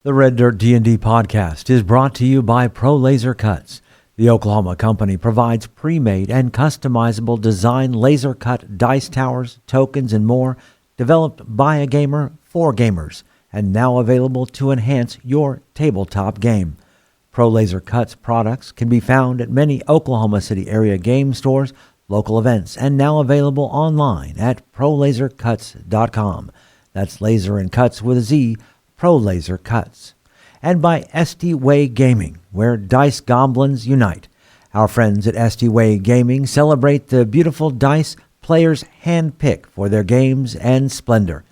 The Red Dirt D&D podcast is brought to you by Pro Laser Cuts. The Oklahoma company provides pre-made and customizable design laser cut dice towers, tokens, and more, developed by a gamer for gamers, and now available to enhance your tabletop game. Pro Laser Cuts products can be found at many Oklahoma City area game stores, local events, and now available online at prolasercuts.com. That's laser and cuts with a Z, Pro Laser Cuts. And by SD Way Gaming, where dice goblins unite. Our friends at SD Way Gaming celebrate the beautiful dice players handpick for their games and splendor.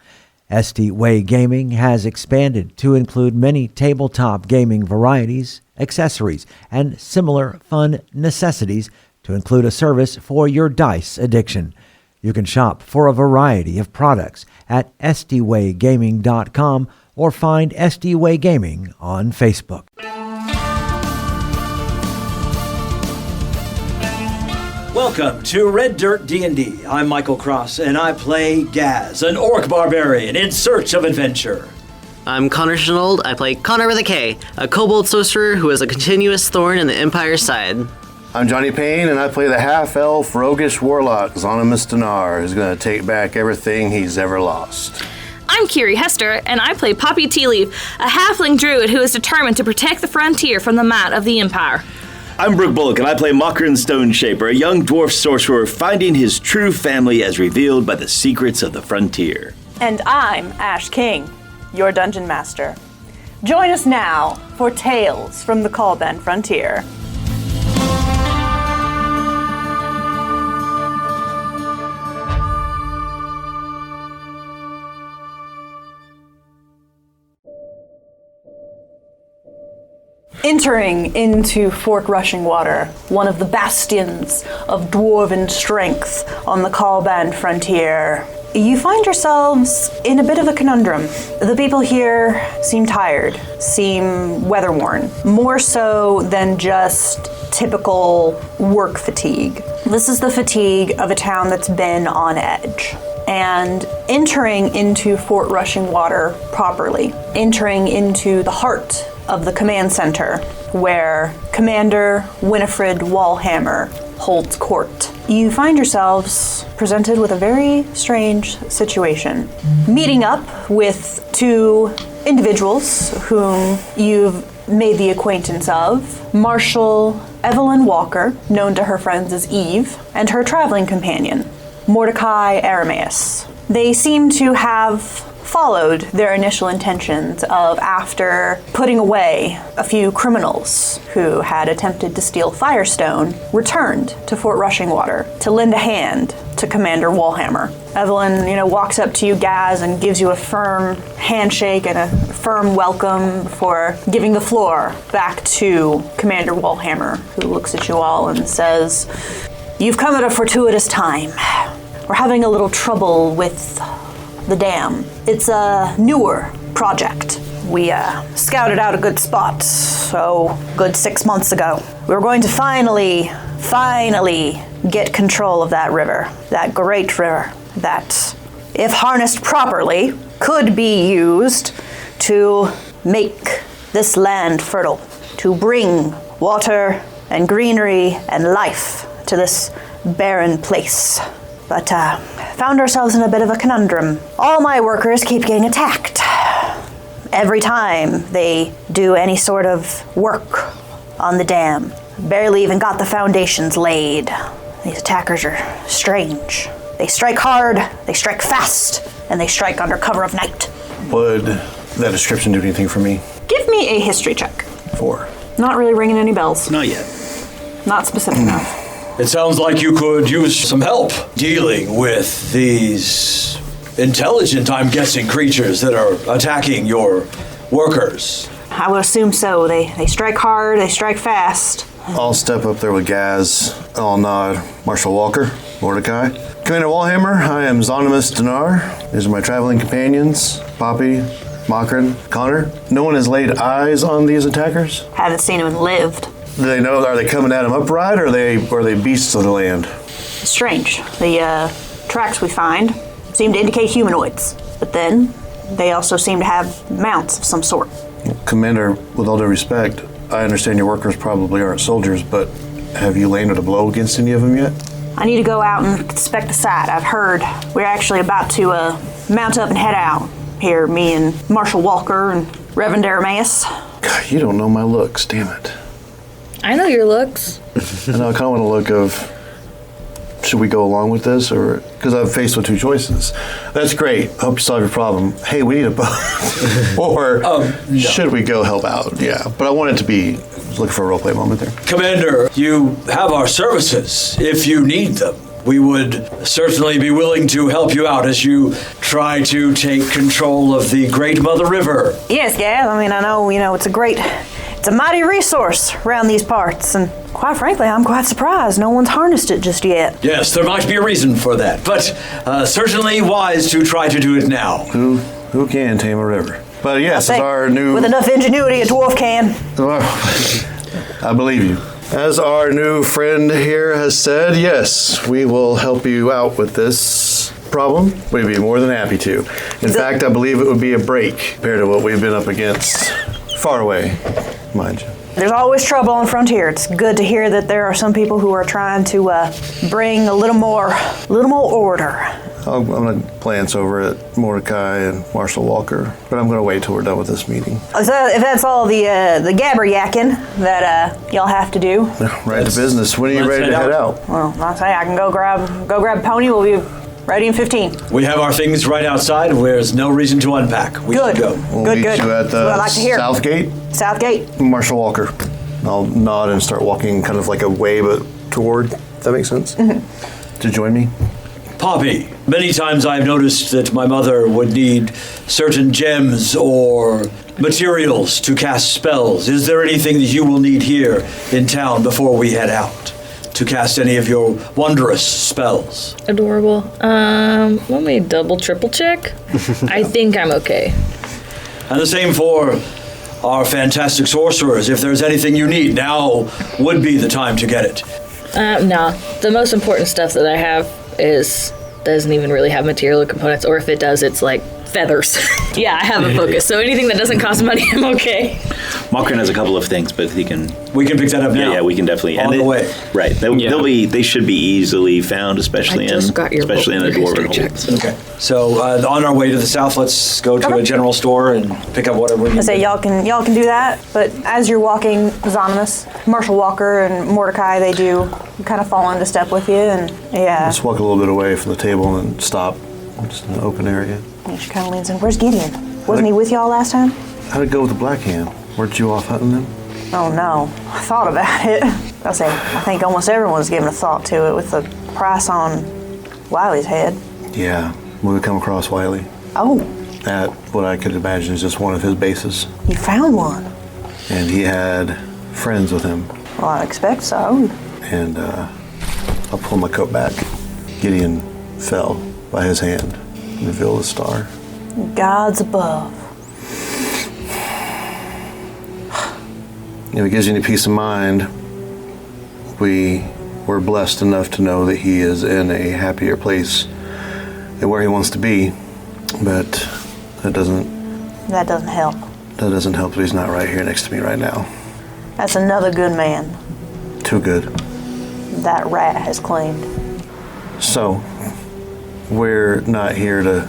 SD Way Gaming has expanded to include many tabletop gaming varieties, accessories, and similar fun necessities to include a service for your dice addiction. You can shop for a variety of products at sdwaygaming.com or find SD Way Gaming on Facebook. Welcome to Red Dirt D&D. I'm Michael Cross, and I play Gaz, an orc barbarian in search of adventure. I'm Konnor Shenold. I play Konnor with a K, a Kobold Sorcerer who is a continuous thorn in the Empire's side. I'm Johnny Payne, and I play the half-elf roguish warlock Zonimus Dinar, who's going to take back everything he's ever lost. I'm Kiri Hester, and I play Poppy Tealeaf, a halfling druid who is determined to protect the frontier from the might of the Empire. I'm Brooke Bullock, and I play Mockerin Stoneshaper, a young dwarf sorcerer finding his true family as revealed by the secrets of the frontier. And I'm Ash King, your dungeon master. Join us now for Tales from the Callbend Frontier. Entering into Fort Rushing Water, one of the bastions of dwarven strength on the Callband Frontier, you find yourselves in a bit of a conundrum. The people here seem tired, seem weather-worn, more so than just typical work fatigue. This is the fatigue of a town that's been on edge. And entering into Fort Rushing Water properly, entering into the heart of the command center, where Commander Winifred Wallhammer holds court, you find yourselves presented with a very strange situation. Meeting up with two individuals whom you've made the acquaintance of, Marshal Evelyn Walker, known to her friends as Eve, and her traveling companion, Mordecai Arameus. They seem to have followed their initial intentions of, after putting away a few criminals who had attempted to steal Firestone, returned to Fort Rushing Water to lend a hand to Commander Wallhammer. Evelyn, walks up to you, Gaz, and gives you a firm handshake and a firm welcome for giving the floor back to Commander Wallhammer, who looks at you all and says, "You've come at a fortuitous time. We're having a little trouble with the dam. It's a newer project. We scouted out a good spot, good 6 months ago. We were going to finally get control of that river, that great river, that, if harnessed properly, could be used to make this land fertile, to bring water and greenery and life to this barren place. But found ourselves in a bit of a conundrum. All my workers keep getting attacked. Every time they do any sort of work on the dam. Barely even got the foundations laid. These attackers are strange. They strike hard, they strike fast, and they strike under cover of night. Would that description do anything for me? Give me a history check. 4. Not really ringing any bells. Not yet. Not specific enough. It sounds like you could use some help dealing with these intelligent, I'm guessing, creatures that are attacking your workers. I would assume so. They strike hard, they strike fast. I'll step up there with Gaz. I'll nod. Marshal Walker, Mordecai. Commander Wallhammer, I am Zonimus Dinar. These are my traveling companions, Poppy, Mockerin, Konnor. No one has laid eyes on these attackers? Haven't seen him and lived. Do they know, are they coming at them upright, or are they beasts of the land? Strange. The tracks we find seem to indicate humanoids, but then they also seem to have mounts of some sort. Commander, with all due respect, I understand your workers probably aren't soldiers, but have you landed a blow against any of them yet? I need to go out and inspect the site. I've heard we're actually about to mount up and head out. Here, me and Marshal Walker and Reverend Arameus. God, you don't know my looks, damn it. I know your looks. I know, I kind of want to look of, should we go along with this, or, because I'm faced with two choices. That's great, hope you solve your problem. Hey, we need a boat. Or, no. should we go help out? Yeah, but I want it to be, looking for a roleplay moment there. Commander, you have our services if you need them. We would certainly be willing to help you out as you try to take control of the Great Mother River. Yes, Gaz. I mean, I know, it's a mighty resource around these parts, and quite frankly, I'm quite surprised no one's harnessed it just yet. Yes, there might be a reason for that, but certainly wise to try to do it now. Who can tame a river? But yes, it's our new... With enough ingenuity, a dwarf can. I believe you. As our new friend here has said, yes, we will help you out with this problem. We'd be more than happy to. In fact, I believe it would be a break compared to what we've been up against. Far away, mind you. There's always trouble on Frontier. It's good to hear that there are some people who are trying to bring a little more order. I'm going to glance over at Mordecai and Marshal Walker, but I'm going to wait till we're done with this meeting. So if that's all the gabber yakking that y'all have to do. Right to business. When are you ready to head out? Well, I say I can go grab a pony. We'll be ready in 15. We have our things right outside. There's no reason to unpack. We Good. should go. We'll Good. meet you at That's what I like to hear. South Gate. South Gate. Marshal Walker. I'll nod and start walking kind of like a way, but toward, if that makes sense. To join me. Poppy, many times I've noticed that my mother would need certain gems or materials to cast spells. Is there anything that you will need here in town before we head out to cast any of your wondrous spells? Adorable. Let me double, triple check. I think I'm okay. And the same for our fantastic sorcerers. If there's anything you need, now would be the time to get it. No. The most important stuff that I have doesn't even really have material components, or if it does, it's like feathers. Yeah, I have a focus, so anything that doesn't cost money, I'm okay. Mokrin has a couple of things, but he can... We can pick that up now. Yeah, we can definitely... On the way. Right. They should be easily found, especially in a dwarven hold. So. Okay. So on our way to the south, let's go to a general store and pick up whatever we need. I say y'all can do that, but as you're walking, Zonimus, Marshal Walker, and Mordecai, they do kind of fall into step with you, and yeah. Just walk a little bit away from the table and stop. Just in an open area. And she kind of leans in. Where's Gideon? Wasn't he with y'all last time? How'd it go with the Black Hand? Weren't you off hunting them? Oh no, I thought about it. I think almost everyone's given a thought to it with the price on Wiley's head. Yeah, we would come across Wiley. Oh. At what I could imagine is just one of his bases. You found one? And he had friends with him. Well, I expect so. And I'll pull my coat back. Gideon fell by his hand and revealed a star. Gods above. If it gives you any peace of mind, we were blessed enough to know that he is in a happier place and where he wants to be, but that doesn't help. That doesn't help that he's not right here next to me right now. That's another good man. Too good. That rat has claimed. So, we're not here to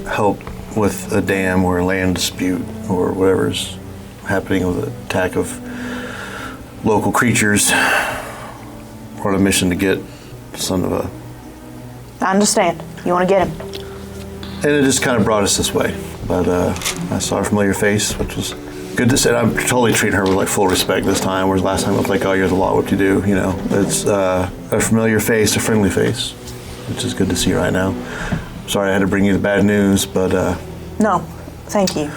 help with a dam or a land dispute or whatever's happening with the attack of local creatures. We're on a mission to get son of a... I understand. You want to get him. And it just kind of brought us this way. But I saw a familiar face, which was good to say. I'm totally treating her with like full respect this time, whereas last time I was like, oh, you're the law, what you do, you know. It's a familiar face, a friendly face, which is good to see right now. Sorry I had to bring you the bad news, but... No, thank you.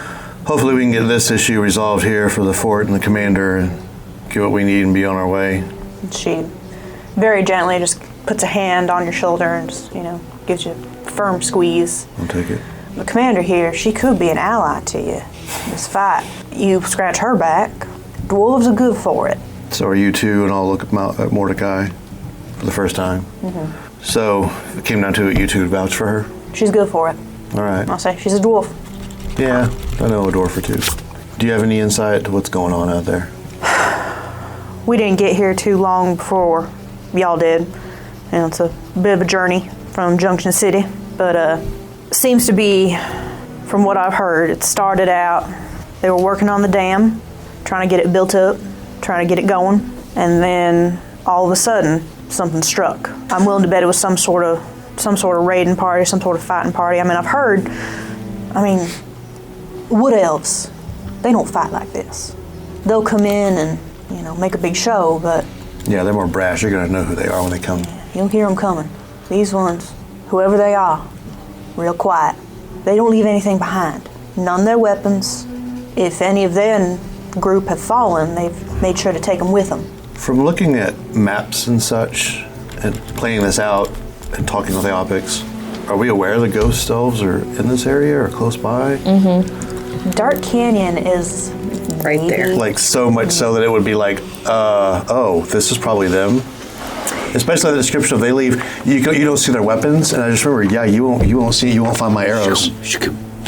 Hopefully we can get this issue resolved here for the fort and the commander and get what we need and be on our way. She very gently just puts a hand on your shoulder and just, gives you a firm squeeze. I'll take it. The commander here, she could be an ally to you. This fight, you scratch her back, dwarves are good for it. So are you two, and I'll look at Mordecai for the first time. Mm-hmm. So if it came down to it, you two would vouch for her? She's good for it. All right. I'll say she's a dwarf. Yeah, I know a dwarf or two. Do you have any insight to what's going on out there? We didn't get here too long before y'all did. It's a bit of a journey from Junction City, but seems to be, from what I've heard, it started out, they were working on the dam, trying to get it built up, trying to get it going, and then all of a sudden, something struck. I'm willing to bet it was some sort of raiding party, some sort of fighting party. I mean, I've heard, wood elves, they don't fight like this. They'll come in and, make a big show, but... Yeah, they're more brash. You're going to know who they are when they come. You'll hear them coming. These ones, whoever they are, real quiet. They don't leave anything behind. None of their weapons. If any of their group have fallen, they've made sure to take them with them. From looking at maps and such, and playing this out, and talking with the Opics, are we aware the ghost elves are in this area or close by? Mm-hmm. Dark Canyon is right there. Like so much so that it would be like, this is probably them. Especially the description of they leave, you don't see their weapons, and I just remember, you won't find my arrows.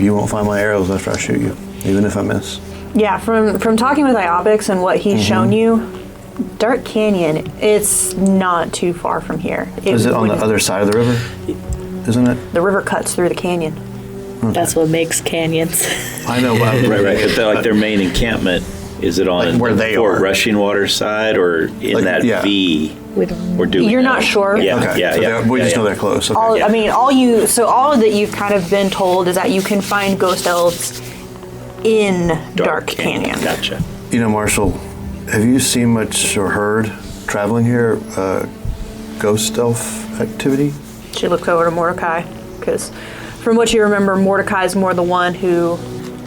You won't find my arrows after I shoot you, even if I miss. Yeah, from talking with Iopics and what he's shown you, Dark Canyon, it's not too far from here. Is it on the other side of the river? Isn't it? The river cuts through the canyon. Okay. That's what makes canyons. I know. Right. But like their main encampment, is it on like where they Fort are? Rushing Water side or in that V? Or do we You're know? not sure. Yeah, Okay. yeah. We just know they're close. Okay. All that you've kind of been told is that you can find ghost elves in Dark Canyon. Gotcha. Marshall, have you seen much or heard traveling here ghost elf activity? She looks over to Mordecai because, from what you remember, Mordecai's more the one who.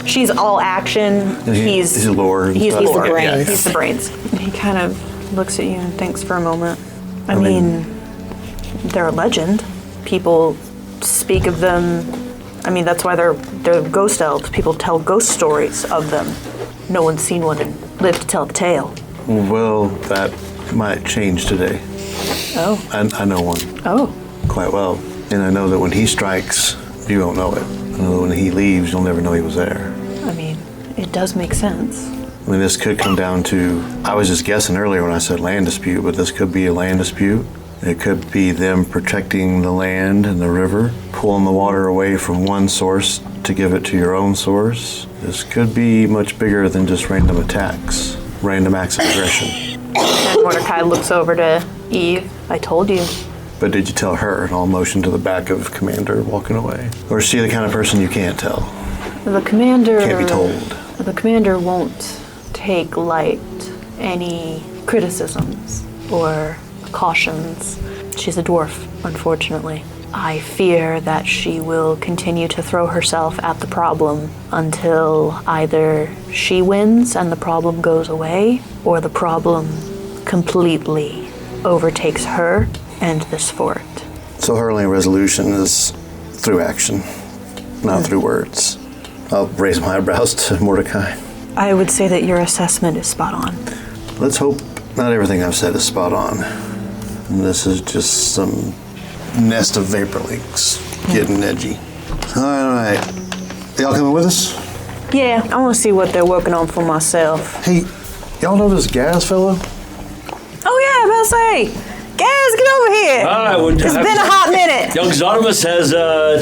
She's all action. He's lore. He's the Lore, brains. yeah. He's the brains. He kind of looks at you and thinks for a moment. I mean, they're a legend. People speak of them. I mean, that's why they're ghost elves. People tell ghost stories of them. No one's seen one and lived to tell the tale. Well, that might change today. Oh. I know one. Oh. Quite well. And I know that when he strikes, you won't know it. I know that when he leaves, you'll never know he was there. I mean, it does make sense. I mean, this could come down to, I was just guessing earlier when I said land dispute, but this could be a land dispute. It could be them protecting the land and the river, pulling the water away from one source to give it to your own source. This could be much bigger than just random attacks, random acts of aggression. And Mordecai looks over to Eve. I told you. But did you tell her? And I'll motion to the back of Commander walking away. Or is she the kind of person you can't tell? The commander... Can't be told. The commander won't take light any criticisms or cautions. She's a dwarf, unfortunately. I fear that she will continue to throw herself at the problem until either she wins and the problem goes away, or the problem completely overtakes her and this fort. So her only resolution is through action, not through words. I'll raise my eyebrows to Mordecai. I would say that your assessment is spot on. Let's hope not everything I've said is spot on. And this is just some nest of vapor leaks getting edgy. All right. Y'all coming with us? Yeah, I want to see what they're working on for myself. Hey, y'all know this Gaz fellow? Oh yeah, I was about to say, Gaz, get over here. It's been a hot minute. Young Zonimus has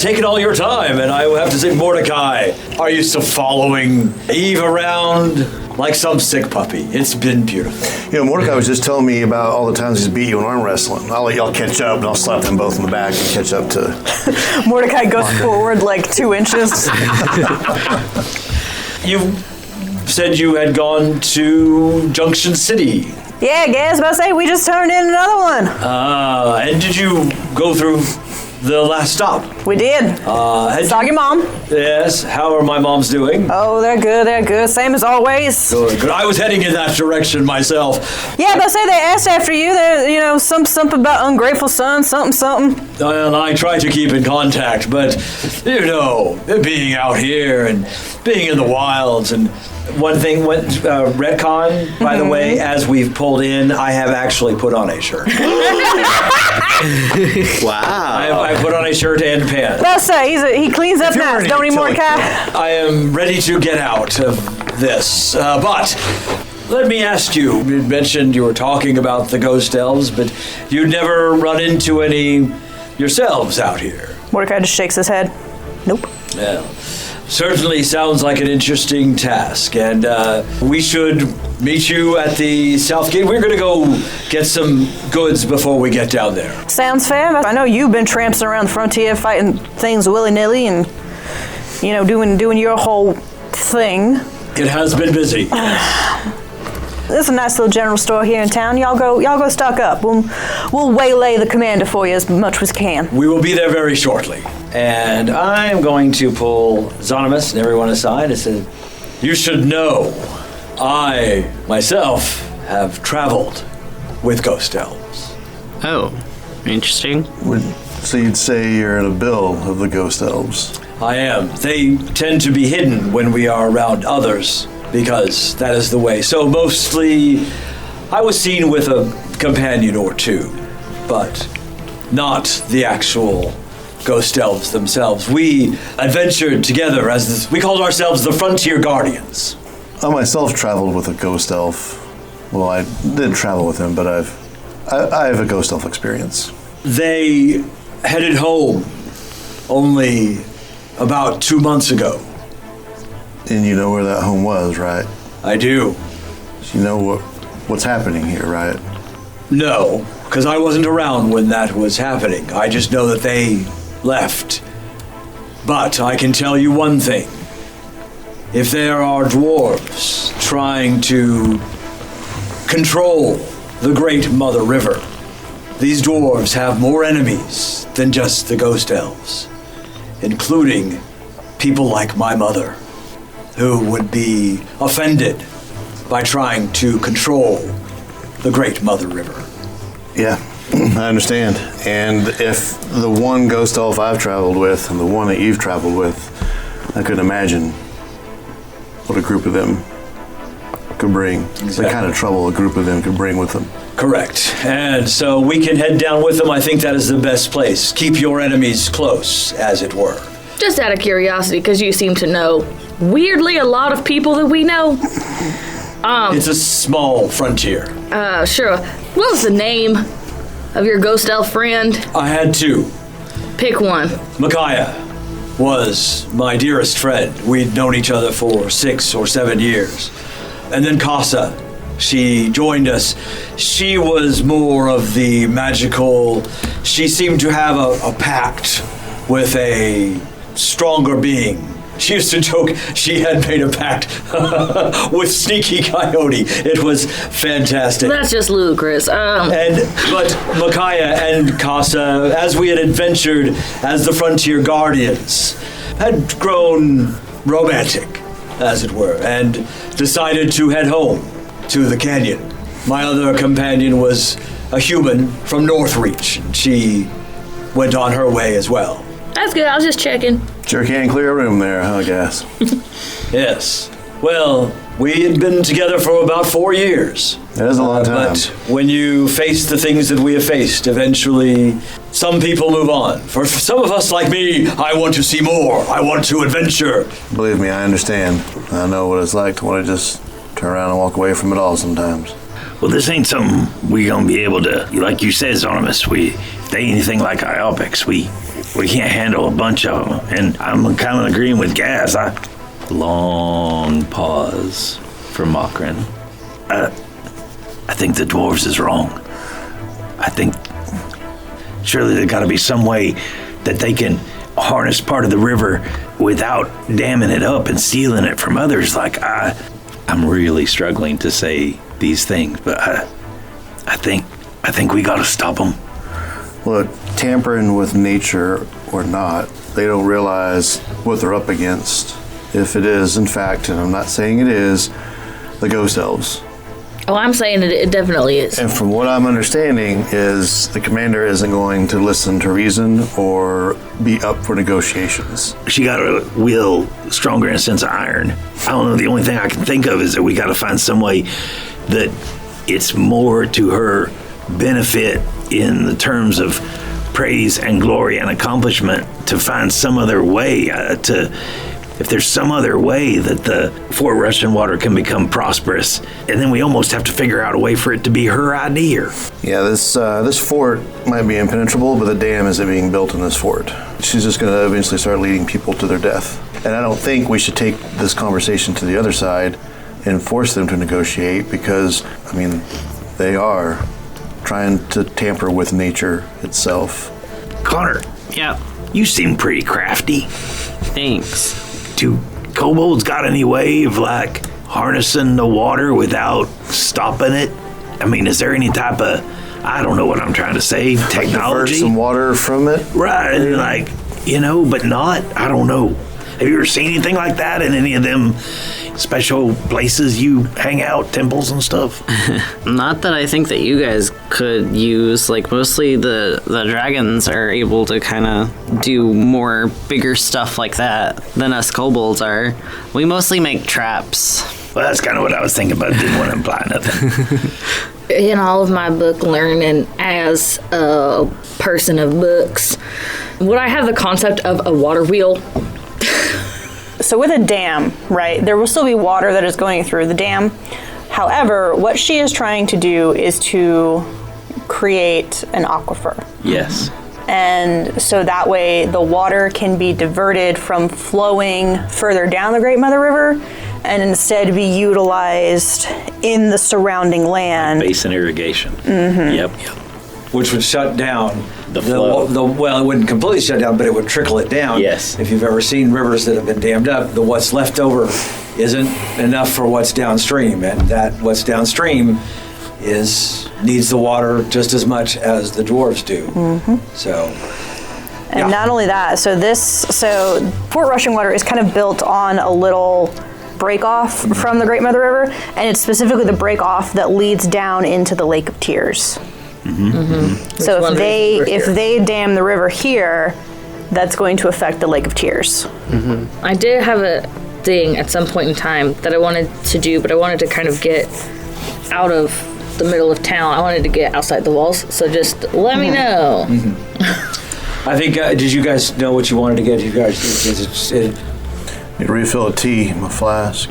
taken all your time, and I will have to say, Mordecai, are you still following Eve around like some sick puppy? It's been beautiful. Mordecai was just telling me about all the times he's beat you in arm wrestling. I'll let y'all catch up, and I'll slap them both in the back and catch up to... Mordecai goes forward like 2 inches. You said you had gone to Junction City. Yeah, Gaz, about to say, we just turned in another one. And did you go through the last stop? We did. Saw your mom. Yes. How are my moms doing? Oh, they're good. Same as always. Good. I was heading in that direction myself. Yeah, but say they asked after you. They're, something about ungrateful son, something. And I try to keep in contact, but, being out here and being in the wilds and... One thing, retcon, by the way, as we've pulled in, I have actually put on a shirt. Wow. I put on a shirt and pants. Let's say he cleans up nice, don't he, Mordecai? I am ready to get out of this. But let me ask you mentioned you were talking about the ghost elves, but you never run into any yourselves out here. Mordecai just shakes his head. Nope. Well, certainly sounds like an interesting task, and we should meet you at the South Gate. We're going to go get some goods before we get down there. Sounds fair. I know you've been tramping around the frontier fighting things willy-nilly and, doing your whole thing. It has been busy. There's a nice little general store here in town. Y'all go stock up. We'll waylay the commander for you as much as we can. We will be there very shortly. And I'm going to pull Zonimus and everyone aside and say, you should know, I, myself, have traveled with ghost elves. Oh, interesting. So you'd say you're in a bill of the ghost elves? I am. They tend to be hidden when we are around others, because that is the way. So mostly, I was seen with a companion or two, but not the actual ghost elves themselves. We adventured together we called ourselves the Frontier Guardians. I myself traveled with a ghost elf. Well, I didn't travel with him, but I have a ghost elf experience. They headed home only about 2 months ago. And you know where that home was, right? I do. So you know what's happening here, right? No, because I wasn't around when that was happening. I just know that they left. But I can tell you one thing. If there are dwarves trying to control the Great Mother River, these dwarves have more enemies than just the ghost elves, including people like my mother, who would be offended by trying to control the Great Mother River. Yeah, I understand. And if the one ghost elf I've traveled with and the one that you've traveled with, I could imagine what a group of them could bring. Exactly. The kind of trouble a group of them could bring with them. Correct. And so we can head down with them. I think that is the best place. Keep your enemies close, as it were. Just out of curiosity, because you seem to know, weirdly, a lot of people that we know. It's a small frontier. Sure. What was the name of your ghost elf friend? I had two. Pick one. Micaiah was my dearest friend. We'd known each other for 6 or 7 years. And then Casa, she joined us. She was more of the magical. She seemed to have a pact with a stronger being. She used to joke she had made a pact with Sneaky Coyote. It was fantastic. That's just ludicrous. But Micaiah and Casa, as we had adventured as the Frontier Guardians, had grown romantic, as it were, and decided to head home to the canyon. My other companion was a human from Northreach, and she went on her way as well. That's good. I was just checking. Sure can clear a room there, huh, Gas? Yes. Well, we had been together for about 4 years. That is a long time. But when you face the things that we have faced, eventually some people move on. For some of us like me, I want to see more. I want to adventure. Believe me, I understand. I know what it's like to want to just turn around and walk away from it all sometimes. Well, this ain't something we gonna be able to, like you said, Zonimus, if they ain't anything like Iopics, we can't handle a bunch of them. And I'm kind of agreeing with Gaz. Long pause for Makrin. I think the dwarves is wrong. I think surely there's got to be some way that they can harness part of the river without damming it up and sealing it from others. Like I'm really struggling to say these things, but I think we got to stop them. Look, tampering with nature or not, they don't realize what they're up against. If it is, in fact, and I'm not saying it is, the ghost elves. Oh, I'm saying it definitely is. And from what I'm understanding is the commander isn't going to listen to reason or be up for negotiations. She got a will stronger in a sense of iron. I don't know, the only thing I can think of is that we got to find some way that it's more to her benefit in the terms of praise and glory and accomplishment to find some other way to if there's some other way that the Fort Russian Water can become prosperous, and then we almost have to figure out a way for it to be her idea. Yeah, this fort might be impenetrable, but the dam isn't being built in this fort. She's just going to eventually start leading people to their death. And I don't think we should take this conversation to the other side and force them to negotiate because, I mean, they are trying to tamper with nature itself. Konnor, Yeah. you seem pretty crafty. Thanks. Do kobolds got any way of, like, harnessing the water without stopping it? I mean, is there any type of, I don't know what I'm trying to say, technology? Divert some water from it. Right, and like, but not, I don't know. Have you ever seen anything like that in any of them special places you hang out, temples and stuff? Not that I think that you guys could use. Like, mostly the dragons are able to kind of do more bigger stuff like that than us kobolds are. We mostly make traps. Well, that's kind of what I was thinking, but didn't want to imply nothing. In all of my book learning as a person of books, would I have the concept of a water wheel? So with a dam, right, there will still be water that is going through the dam. However, what she is trying to do is to create an aquifer. Yes. And so that way the water can be diverted from flowing further down the Great Mother River and instead be utilized in the surrounding land. Basin irrigation. Mm-hmm. Yep. Which would shut down The flow. well, it wouldn't completely shut down, but it would trickle it down. Yes. If you've ever seen rivers that have been dammed up, the what's left over isn't enough for what's downstream, and that what's downstream needs the water just as much as the dwarves do. Mm-hmm. So. And not only that, so Fort Rushing Water is kind of built on a little break off from the Great Mother River, and it's specifically the break off that leads down into the Lake of Tears. Mm-hmm. Mm-hmm. So if they dam the river here, that's going to affect the Lake of Tears. Mm-hmm. I did have a thing at some point in time that I wanted to do, but I wanted to kind of get out of the middle of town. I wanted to get outside the walls, so just let me know. Mm-hmm. I think, did you guys know what you wanted to get? You guys, Need to refill a tea in my flask.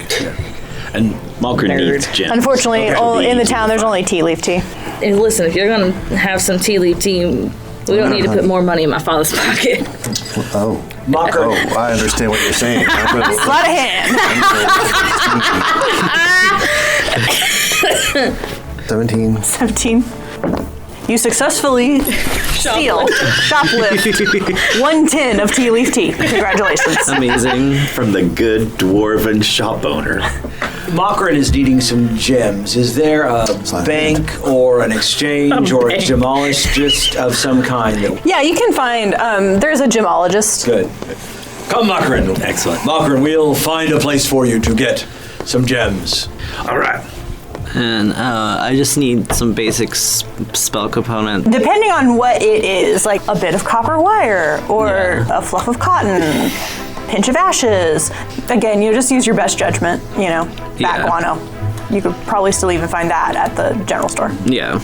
And Malcolm needs gems. Unfortunately, in the town, there's only tea leaf tea. And listen, if you're gonna have some tea leaf tea, we don't need to put more money in my father's pocket. Oh. Mocker. Oh, I understand what you're saying. Sleight of hand. 17. 17. You successfully shoplift 1 tin of tea leaf tea. Congratulations. Amazing. From the good dwarven shop owner. Mockrin is needing some gems. Is there a bank or an exchange or a gemologist of some kind? Yeah, you can find, there's a gemologist. Good. Come, Mockrin. Excellent. Mockrin, we'll find a place for you to get some gems. All right. And I just need some basic spell component. Depending on what it is, like a bit of copper wire or a fluff of cotton, pinch of ashes. Again, you just use your best judgment, bat guano. You could probably still even find that at the general store. Yeah.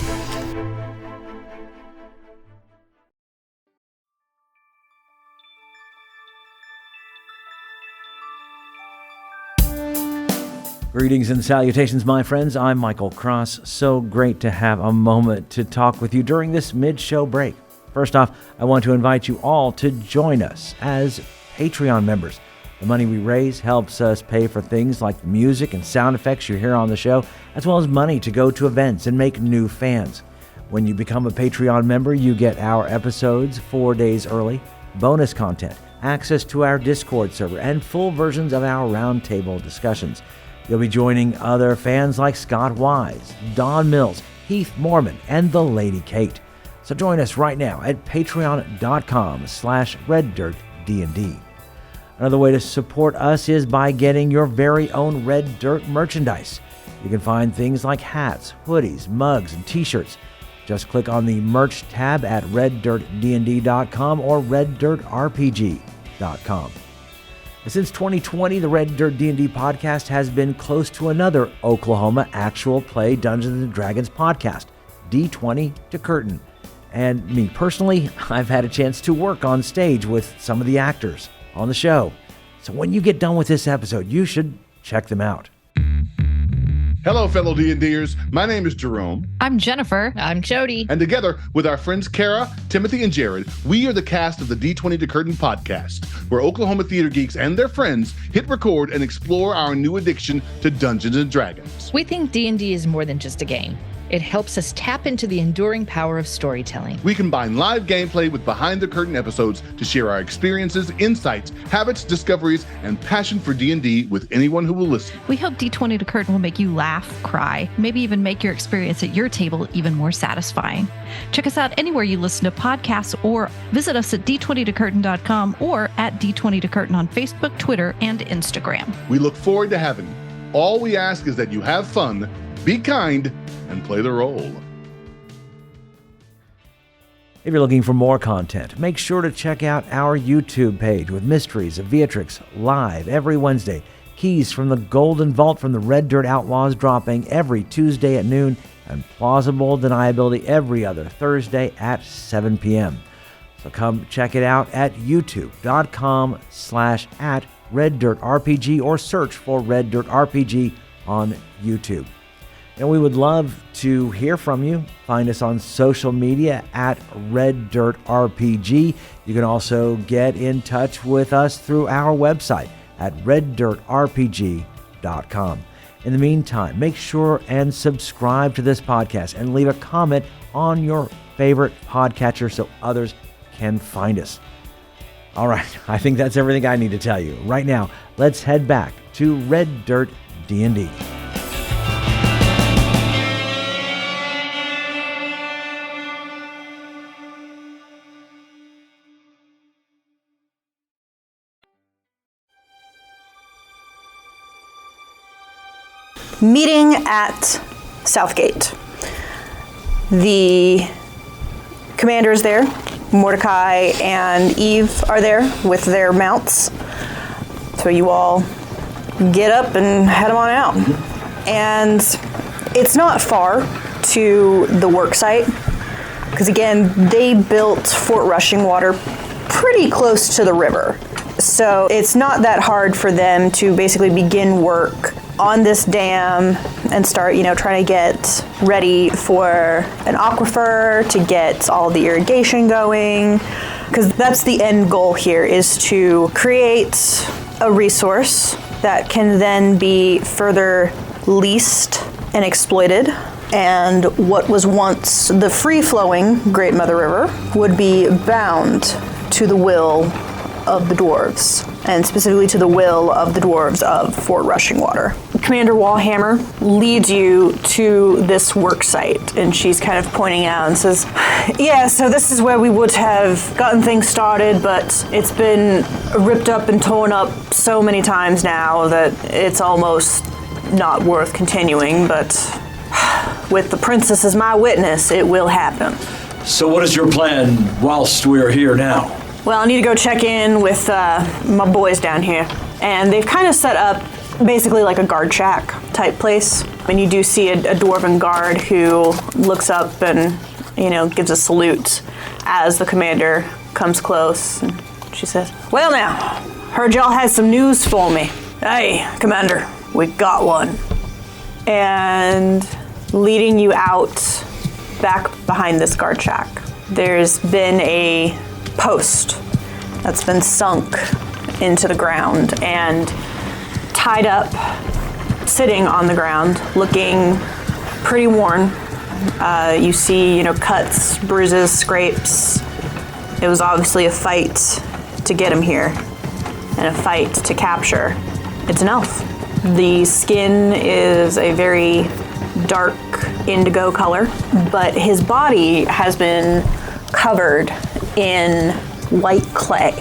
Greetings and salutations, my friends. I'm Michael Cross. So great to have a moment to talk with you during this mid-show break. First off, I want to invite you all to join us as Patreon members. The money we raise helps us pay for things like the music and sound effects you hear on the show, as well as money to go to events and make new fans. When you become a Patreon member, you get our episodes 4 days early, bonus content, access to our Discord server, and full versions of our roundtable discussions. You'll be joining other fans like Scott Wise, Don Mills, Heath Mormon, and the Lady Kate. So join us right now at patreon.com/reddirtdnd. Another way to support us is by getting your very own Red Dirt merchandise. You can find things like hats, hoodies, mugs, and t-shirts. Just click on the merch tab at reddirtdnd.com or reddirtrpg.com. Since 2020, the Red Dirt D&D podcast has been close to another Oklahoma actual play Dungeons & Dragons podcast, D20 to Curtain. And me personally, I've had a chance to work on stage with some of the actors on the show. So when you get done with this episode, you should check them out. Hello, fellow D&Ders. My name is Jerome. I'm Jennifer. I'm Jody. And together with our friends Kara, Timothy, and Jared, we are the cast of the D20 to Curtain podcast, where Oklahoma theater geeks and their friends hit record and explore our new addiction to Dungeons & Dragons. We think D&D is more than just a game. It helps us tap into the enduring power of storytelling. We combine live gameplay with behind-the-curtain episodes to share our experiences, insights, habits, discoveries, and passion for D&D with anyone who will listen. We hope D20 to Curtain will make you laugh, cry, maybe even make your experience at your table even more satisfying. Check us out anywhere you listen to podcasts or visit us at d20tocurtain.com or at D20 to Curtain on Facebook, Twitter, and Instagram. We look forward to having you. All we ask is that you have fun, be kind, and play the role. If you're looking for more content, make sure to check out our YouTube page with Mysteries of Beatrix live every Wednesday. Keys from the Golden Vault from the Red Dirt Outlaws dropping every Tuesday at noon, and Plausible Deniability every other Thursday at 7 p.m. So come check it out at youtube.com/@RedDirtRPG or search for Red Dirt RPG on YouTube. And we would love to hear from you. Find us on social media at Red Dirt RPG. You can also get in touch with us through our website at reddirtrpg.com. In the meantime, make sure and subscribe to this podcast and leave a comment on your favorite podcatcher so others can find us. All right, I think that's everything I need to tell you. Right now, let's head back to Red Dirt D&D. Meeting at Southgate. The commander is there. Mordecai and Eve are there with their mounts. So you all get up and head on out. And it's not far to the work site, because again, they built Fort Rushing Water pretty close to the river. So it's not that hard for them to basically begin work on this dam and start, trying to get ready for an aquifer, to get all the irrigation going, because that's the end goal here, is to create a resource that can then be further leased and exploited. And what was once the free-flowing Great Mother River would be bound to the will of the Dwarves, and specifically to the will of the Dwarves of Fort Rushing Water. Commander Wallhammer leads you to this work site, and she's kind of pointing out and says, yeah, so this is where we would have gotten things started, but it's been ripped up and torn up so many times now that it's almost not worth continuing, but with the princess as my witness, it will happen. So what is your plan whilst we're here now? Well, I need to go check in with my boys down here. And they've kind of set up basically like a guard shack type place. And you do see a dwarven guard who looks up and, gives a salute as the commander comes close. And she says, well now, heard y'all had some news for me. Hey, Commander, we got one. And leading you out back behind this guard shack, there's been a post that's been sunk into the ground and tied up, sitting on the ground, looking pretty worn. You see, cuts, bruises, scrapes. It was obviously a fight to get him here and a fight to capture. It's an elf. The skin is a very dark indigo color, but his body has been covered in white clay.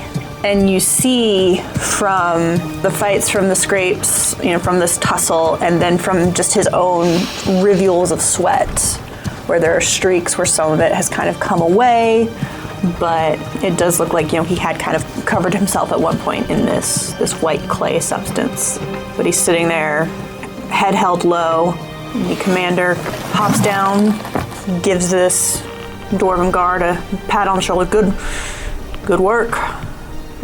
And you see from the fights, from the scrapes, from this tussle, and then from just his own rivules of sweat, where there are streaks where some of it has kind of come away, but it does look like, he had kind of covered himself at one point in this white clay substance. But he's sitting there, head held low. The commander hops down, gives this dwarven guard a pat on the shoulder. Good work.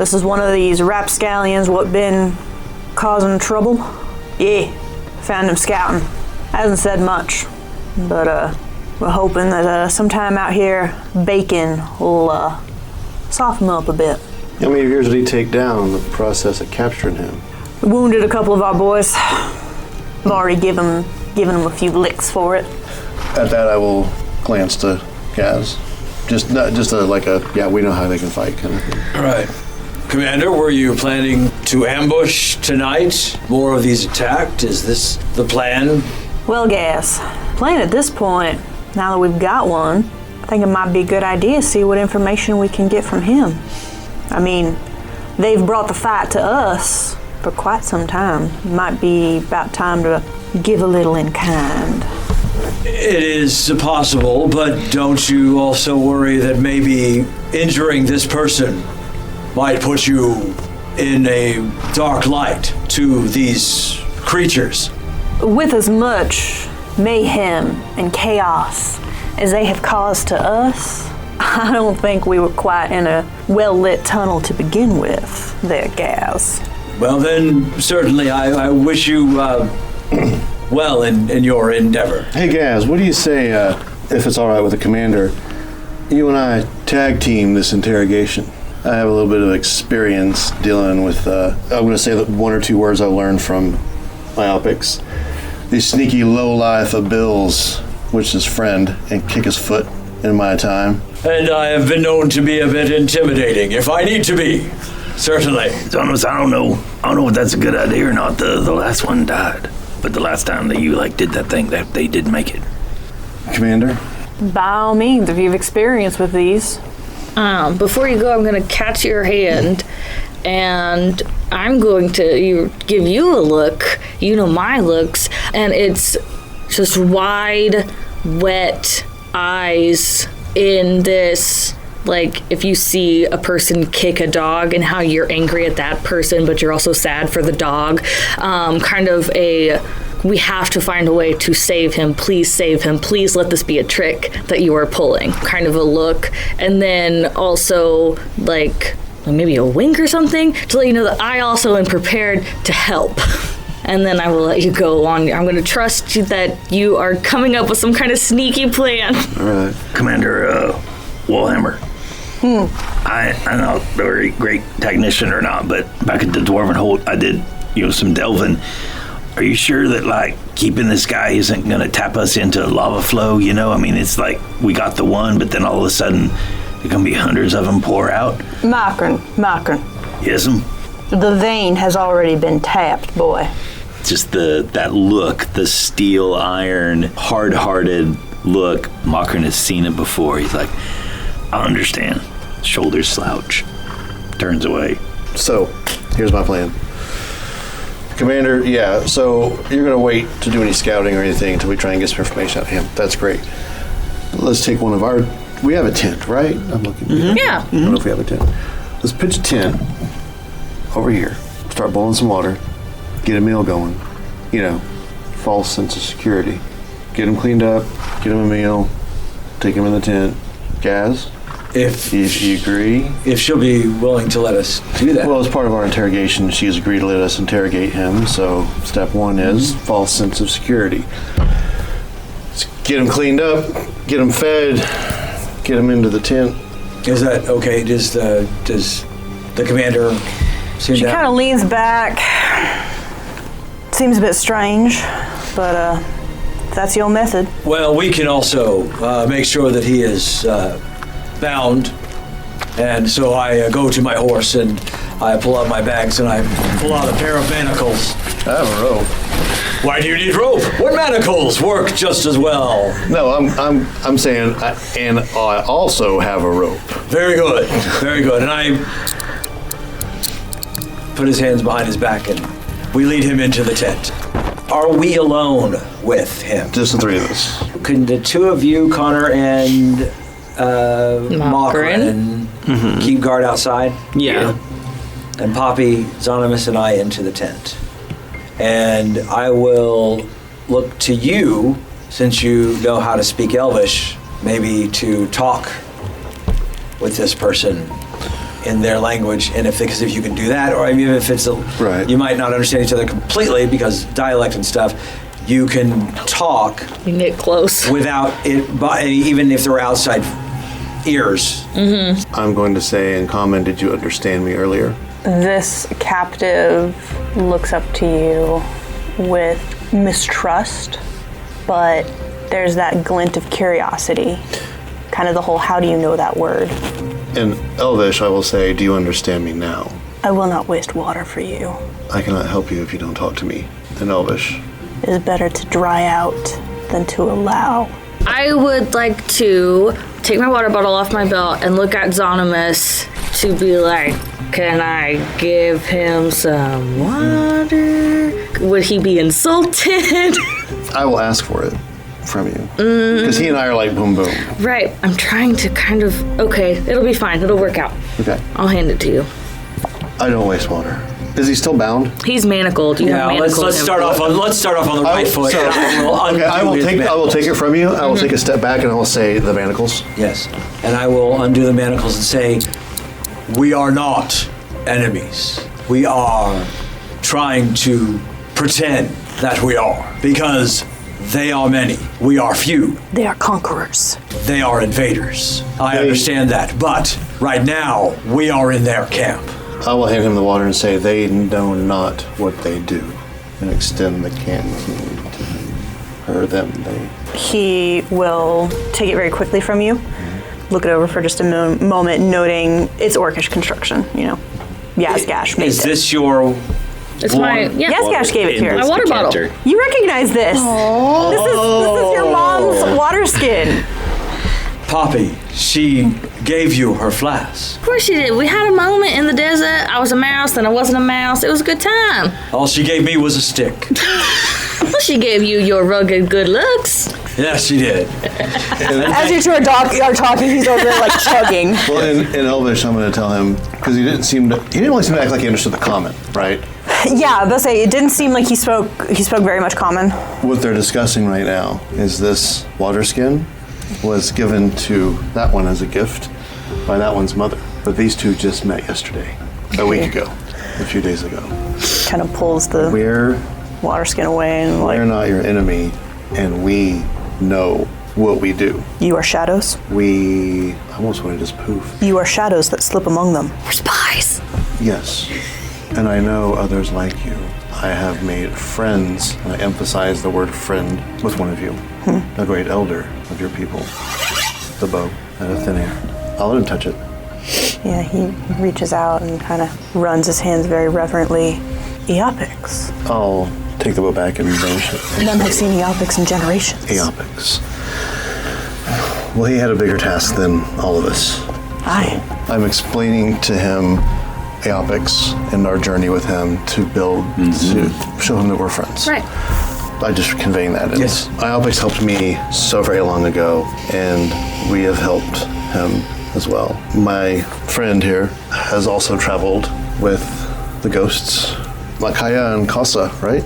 This is one of these rapscallions what been causing trouble? Yeah, found him scouting. Hasn't said much, but we're hoping that sometime out here, bacon will soften him up a bit. How many years did he take down in the process of capturing him? We wounded a couple of our boys. I've already given him a few licks for it. At that, I will glance to Gaz. Just yeah, we know how they can fight kind of thing. All right. Commander, were you planning to ambush tonight? More of these attacked? Is this the plan? Well, Gaz, plan at this point, now that we've got one, I think it might be a good idea to see what information we can get from him. I mean, they've brought the fight to us for quite some time. It might be about time to give a little in kind. It is possible, but don't you also worry that maybe injuring this person might put you in a dark light to these creatures? With as much mayhem and chaos as they have caused to us, I don't think we were quite in a well-lit tunnel to begin with there, Gaz. Well then, certainly I wish you well in your endeavor. Hey Gaz, what do you say, if it's all right with the commander, you and I tag team this interrogation? I have a little bit of experience dealing with, I'm going to say that one or two words I learned from myopics. These sneaky lowlife of Bill's, which is friend, and kick his foot in my time. And I have been known to be a bit intimidating, if I need to be. Certainly. Zonomus, I don't know if that's a good idea or not. The last one died. But the last time that you did that thing, that they did make it. Commander? By all means, if you've experience with these. Before you go, I'm going to catch your hand, and I'm going to give you a look. You know my looks, and it's just wide, wet eyes in this, like if you see a person kick a dog and how you're angry at that person, but you're also sad for the dog. Kind of a, we have to find a way to save him. Please save him. Please let this be a trick that you are pulling. Kind of a look. And then also like maybe a wink or something to let you know that I also am prepared to help. And then I will let you go on. I'm going to trust you that you are coming up with some kind of sneaky plan. All right. Commander Wallhammer. I'm not a very great technician or not, but back at the Dwarven Holt, I did, some delving. Are you sure that, keeping this guy isn't going to tap us into lava flow, I mean, it's like we got the one, but then all of a sudden, there going to be hundreds of them pour out? Makron. Yes'm? The vein has already been tapped, boy. Just that look, the steel iron, hard-hearted look. Makron has seen it before. He's like, I understand. Shoulders slouch. Turns away. So, here's my plan. Commander, yeah, so you're going to wait to do any scouting or anything until we try and get some information out of him. That's great. Let's take one of our... We have a tent, right? I'm looking. Mm-hmm. Yeah. I don't know if we have a tent. Let's pitch a tent over here. Start boiling some water. Get a meal going. False sense of security. Get him cleaned up. Get him a meal. Take him in the tent. Gaz? If you agree? If she'll be willing to let us do that. Well, as part of our interrogation, she has agreed to let us interrogate him. So step one is false sense of security. Let's get him cleaned up, get him fed, get him into the tent. Is that okay? Does the commander seem She kind of leans back. Seems a bit strange, but if that's your method. Well, we can also make sure that he is bound, and so I go to my horse and I pull out my bags and I pull out a pair of manacles. I have a rope. Why do you need rope? What manacles work just as well? No, I'm saying, and I also have a rope. Very good, very good. And I put his hands behind his back and we lead him into the tent. Are we alone with him? Just the three of us. Can the two of you, Konnor and Makron, keep guard outside? Yeah. And Poppy, Zonomus, and I into the tent. And I will look to you, since you know how to speak Elvish, maybe to talk with this person in their language, and because if you can do that, or even if it's you might not understand each other completely because dialect and stuff, you can talk. You get close without it, even if they're outside ears. Mm-hmm. I'm going to say in common, did you understand me earlier? This captive looks up to you with mistrust, but there's that glint of curiosity. Kind of the whole, how do you know that word? In Elvish, I will say, do you understand me now? I will not waste water for you. I cannot help you if you don't talk to me. In Elvish. It is better to dry out than to allow. I would like to take my water bottle off my belt and look at Zonimus to be like, can I give him some water? Would he be insulted? I will ask for it from you. Because he and I are like boom boom. Right. I'm trying to kind of, okay, it'll be fine. It'll work out. Okay. I'll hand it to you. I don't waste water. Is he still bound? He's manacled. You have manacled let's start off on the right foot. I will take it from you. I will take a step back and I will say the manacles. Yes. And I will undo the manacles and say, we are not enemies. We are trying to pretend that we are, because they are many, we are few. They are conquerors. They are invaders. I understand that, but right now, we are in their camp. I will hand him the water and say, they know not what they do, and extend the canteen to her, them, they. He will take it very quickly from you, look it over for just a moment, noting it's Orcish construction, Yazgash made it. Is this your... It's my... Yeah. Yazgash gave it to you. My water bottle. You recognize this. Aww. This is your mom's water skin. Poppy, she gave you her flask. Of course she did. We had a moment in the desert. I was a mouse, then I wasn't a mouse. It was a good time. All she gave me was a stick. Well, she gave you your rugged good looks. Yes, she did. As you two are talking, he's over there like chugging. Well, in Elvish, I'm going to tell him, because he didn't really seem to act like he understood the common, right? Yeah, but say it didn't seem like he spoke very much common. What they're discussing right now is this water skin was given to that one as a gift by that one's mother. But these two just met yesterday, a week ago, a few days ago. Kind of pulls the water skin away and we're not your enemy, and we know what we do. You are shadows? I almost want to just poof. You are shadows that slip among them. We're spies. Yes, and I know others like you. I have made friends, and I emphasize the word friend with one of you, a great elder of your people, the bow out of thin air. I'll let him touch it. Yeah, he reaches out and kind of runs his hands very reverently. Eopix. I'll take the bow back and vanish it. None have seen Eopix in generations. Eopix. Well, he had a bigger task than all of us. Aye. So I'm explaining to him Eopix and our journey with him to build, to show him that we're friends. Right. I just conveying that. Yes. Eopix helped me so very long ago, and we have helped him as well. My friend here has also traveled with the ghosts, Makaya and Kasa, right?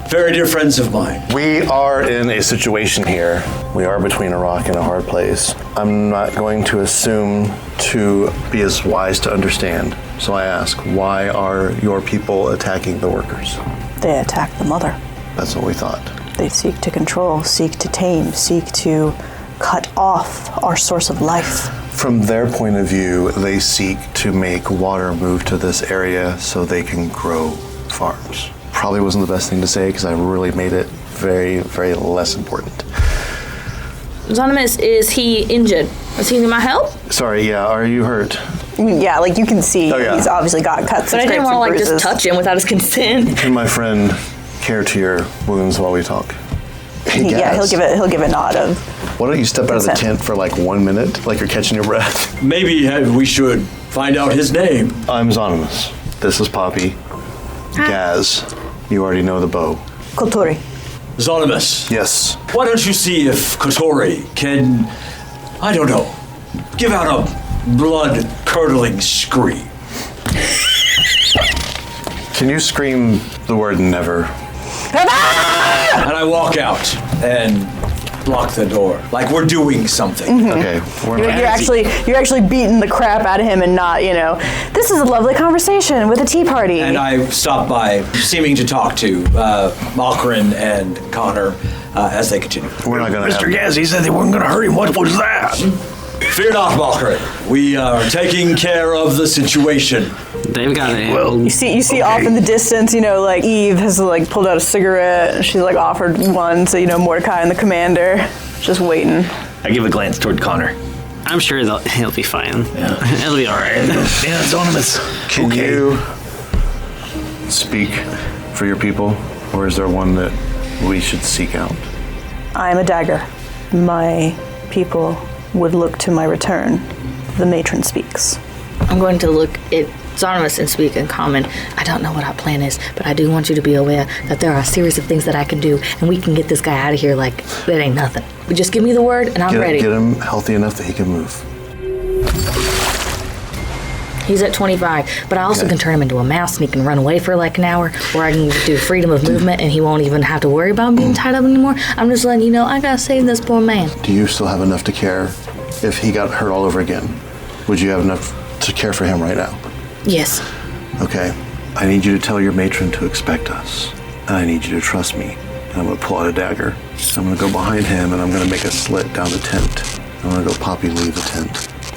Very dear friends of mine. We are in a situation here. We are between a rock and a hard place. I'm not going to assume to be as wise to understand. So I ask, why are your people attacking the workers? They attack the mother. That's what we thought. They seek to control, seek to tame, seek to cut off our source of life. From their point of view, they seek to make water move to this area so they can grow farms. Probably wasn't the best thing to say because I really made it very, very less important. Zonimus, is he injured? Does he need my help? Sorry, yeah, are you hurt? Yeah, like you can see he's obviously got cuts But and I didn't scrapes want to and just bruises. touch him without his consent. Can my friend care to your wounds while we talk? Yeah, he'll give it a nod of. Why don't you step out of the tent for like 1 minute, like you're catching your breath? Maybe we should find out his name. I'm Zonimus. This is Poppy. Gaz. You already know the bow. Kotori. Zonimus. Yes. Why don't you see if Kotori can, I don't know, give out a blood-curdling scream. Can you scream the word never? And I walk out, and block the door. Like we're doing something. Okay. You're actually beating the crap out of him and not, this is a lovely conversation with a tea party. And I stop by, seeming to talk to Malkarin and Konnor as they continue. We're not going to Mr. Gaz, he said they weren't going to hurt him. What was that? Fear not, Malkarin. We are taking care of the situation. They've got it. Well, You see off in the distance, like Eve has like pulled out a cigarette. She's like offered one to, Mordecai and the commander. Just waiting. I give a glance toward Konnor. I'm sure he'll be fine. Yeah. He'll be all right. Yeah, it's Onimus. Can you speak for your people, or is there one that we should seek out? I'm a dagger. My people would look to my return. The matron speaks. I'm going to look at Zonimus and speak in common. I don't know what our plan is, but I do want you to be aware that there are a series of things that I can do, and we can get this guy out of here like that ain't nothing. But just give me the word, and I'm ready. Get him healthy enough that he can move. He's at 25, but I also can turn him into a mouse, and he can run away for like an hour, or I can do freedom of movement, and he won't even have to worry about being tied up anymore. I'm just letting you know, I gotta save this poor man. Do you still have enough to care if he got hurt all over again? Would you have enough to care for him right now? Yes. Okay. I need you to tell your matron to expect us. And I need you to trust me. And I'm going to pull out a dagger. I'm going to go behind him, and I'm going to make a slit down the tent. I'm going to go Poppy leave the tent,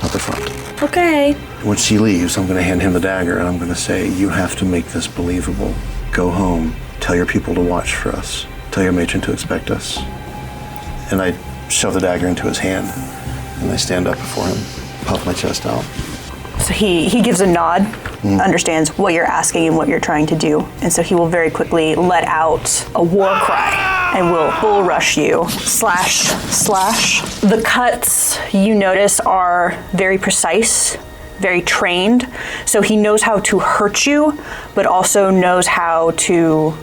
not the front. Okay. When she leaves, I'm going to hand him the dagger, and I'm going to say, you have to make this believable. Go home. Tell your people to watch for us. Tell your matron to expect us. And I shove the dagger into his hand, and I stand up before him, puff my chest out. So he gives a nod, understands what you're asking and what you're trying to do. And so he will very quickly let out a war cry and will bull rush you. Slash, slash. The cuts you notice are very precise, very trained. So he knows how to hurt you, but also knows how to,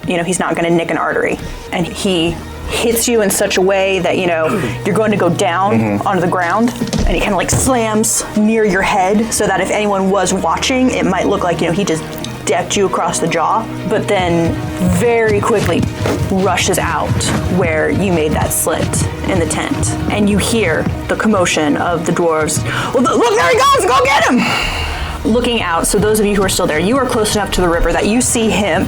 he's not going to nick an artery. And he hits you in such a way that, you're going to go down onto the ground, and he kind of like slams near your head so that if anyone was watching, it might look like, he just decked you across the jaw, but then very quickly rushes out where you made that slit in the tent. And you hear the commotion of the dwarves. Well, look, there he goes, go get him! Looking out, so those of you who are still there, you are close enough to the river that you see him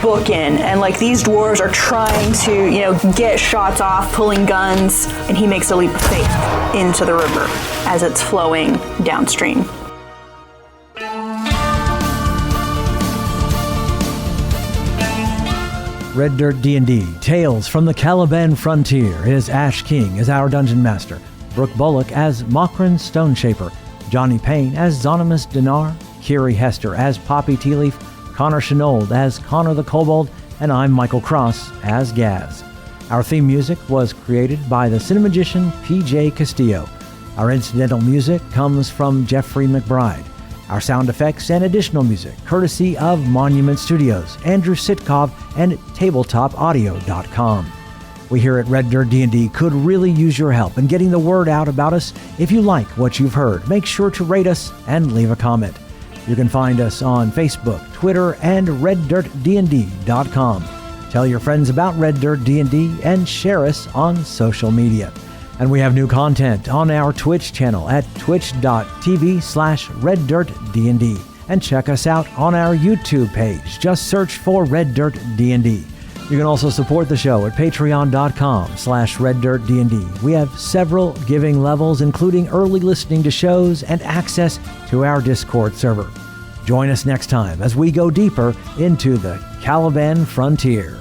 booking, and like these dwarves are trying to, get shots off, pulling guns, and he makes a leap of faith into the river as it's flowing downstream. Red Dirt D&D, Tales from the Caliban Frontier is Ash King as our Dungeon Master, Brooke Bullock as Malkarin Stoneshaper, Johnny Payne as Zonimus Dinar, Kiri Hester as Poppy Tealeaf, Konnor Shenold as Konnor the Kobold, and I'm Michael Cross as Gaz. Our theme music was created by the cinemagician P.J. Castillo. Our incidental music comes from Jeffrey McBride. Our sound effects and additional music courtesy of Monument Studios, Andrew Sitkov, and TabletopAudio.com. We here at Red Dirt D&D could really use your help in getting the word out about us. If you like what you've heard, make sure to rate us and leave a comment. You can find us on Facebook, Twitter, and RedDirtDND.com. Tell your friends about Red Dirt D&D and share us on social media. And we have new content on our Twitch channel at twitch.tv/RedDirtDND. And check us out on our YouTube page. Just search for Red Dirt D&D. You can also support the show at patreon.com/RedDirtDND. We have several giving levels, including early listening to shows and access to our Discord server. Join us next time as we go deeper into the Caliban Frontier.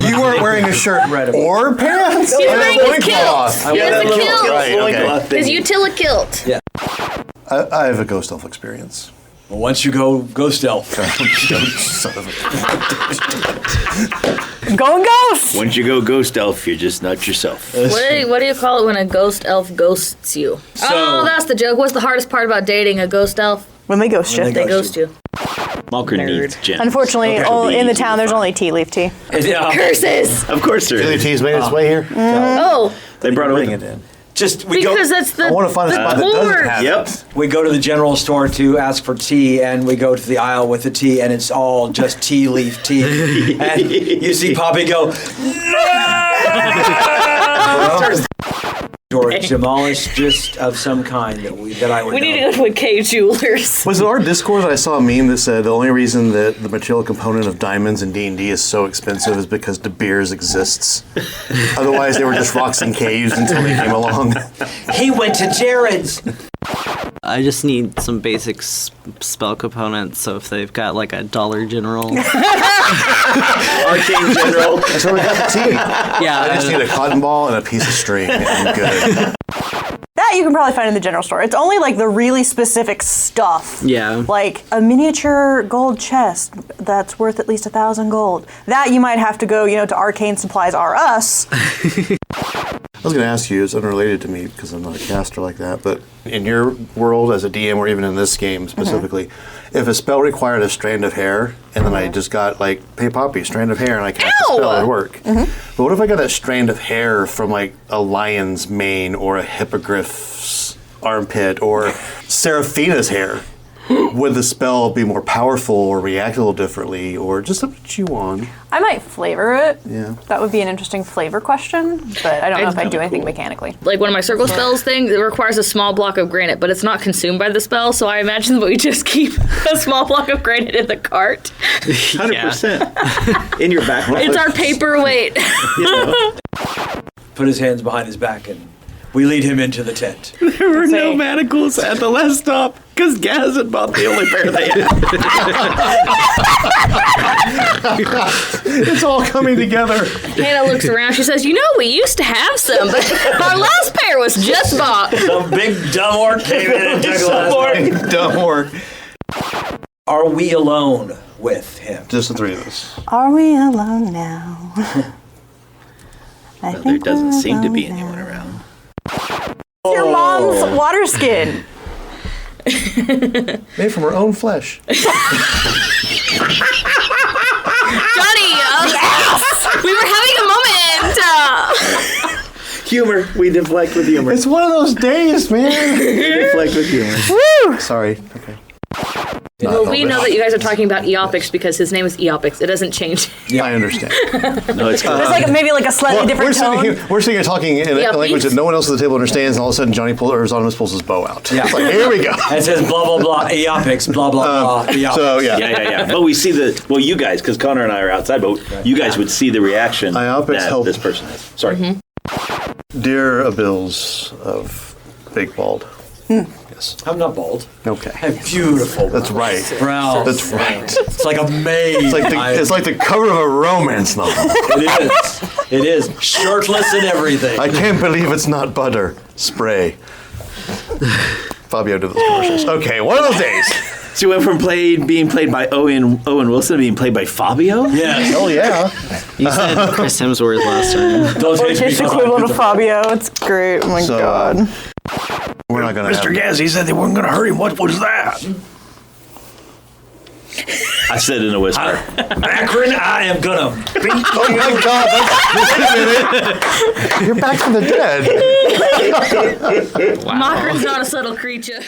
You weren't wearing a shirt or pants? He's wearing his kilt. He has a kilt. Right, okay. His utility kilt. Yeah. I have a ghost elf experience. Well, once you go stealth. Son of a... Going ghost! Once you go ghost elf, you're just not yourself. What do you call it when a ghost elf ghosts you? That's the joke. What's the hardest part about dating a ghost elf? When they ghost you. They ghost you. Malkarin needs gems. Unfortunately, in the town, there's only tea leaf tea. Yeah. Curses! Of course there Tea is. tea's made its way here. Oh! They brought Bring it it in. Because that's the I want to find a spot that doesn't have it. We go to the general store to ask for tea, and we go to the aisle with the tea, and it's all just tea leaf tea. And you see Poppy go, no! Or demolished just of some kind that I would We know. need to go to a K Jewelers. Was it our Discord that I saw a meme that said the only reason that the material component of diamonds in D&D is so expensive is because De Beers exists. Otherwise, they were just rocks and caves until they came along. He went to Jared's. I just need some basic spell components. So if they've got like a Dollar General, Arcane General. That's where we got the tea. yeah, I just need a cotton ball and a piece of string, and I'm good. That you can probably find in the general store. It's only like the really specific stuff. Yeah. Like a miniature gold chest that's worth at least 1,000 gold. That you might have to go, to Arcane Supplies R Us. I was going to ask you, it's unrelated to me because I'm not a caster like that, but in your world as a DM or even in this game specifically, if a spell required a strand of hair and then I just got like, hey Poppy, strand of hair and I cast a spell, it would work. But what if I got a strand of hair from like a lion's mane or a hippogriff's armpit or Seraphina's hair? Would the spell be more powerful or react a little differently or just something to chew on? I might flavor it. Yeah. That would be an interesting flavor question, but I don't know if I'd do anything mechanically. Like one of my circle spells thing, it requires a small block of granite, but it's not consumed by the spell, so I imagine that we just keep a small block of granite in the cart. 100%. In your back. It's our paperweight. Put his hands behind his back, and we lead him into the tent. There were no manacles at the last stop because Gaz had bought the only pair they had. It's all coming together. Hannah looks around. She says, we used to have some, but our last pair was just bought. Some big dumb orc came in and took the last one. Dumb orc. Are we alone with him? Just the three of us. Are we alone now? I There think doesn't we're seem to be alone anyone now. around. Your mom's water skin. Made from her own flesh. Johnny, we were having a moment. Humor. We deflect with humor. It's one of those days, man. We deflect with humor. Woo! Sorry. Okay. Well, we know that you guys are talking about Eopix because his name is Eopix. It doesn't change. Yeah, I understand. No, it's good. There's like maybe like a slightly different tone. We're sitting here talking in a language that no one else at the table understands, and all of a sudden Zonimus pulls his bow out. Yeah. It's like, here we go. And it says blah, blah, blah, Eopix, blah, blah, blah, Eopix. So, yeah. Yeah. But we see you guys, because Konnor and I are outside, but you guys would see the reaction Eopix that help. this person has. Sorry. Dear Abils of Big Bald. Yes. I'm not bald. Okay. I'm beautiful. That's right. Brown. That's right. It's like a maze. It's like the cover of a romance novel. It is. Shirtless and everything. I can't believe it's not butter. Spray. Fabio did those commercials. Okay, one of those days. So we went from being played by Owen Wilson to being played by Fabio? Yes. Hell yeah. You said Chris Hemsworth last time. Don't take me British because equivalent of Fabio. It's great. Oh my god. We're not going to Mr. Gaz, he said they weren't going to hurt him. What was that? I said in a whisper. Akron, I am gonna beat you. Oh my god, wait a minute. You're back from the dead. Makron's not a subtle creature.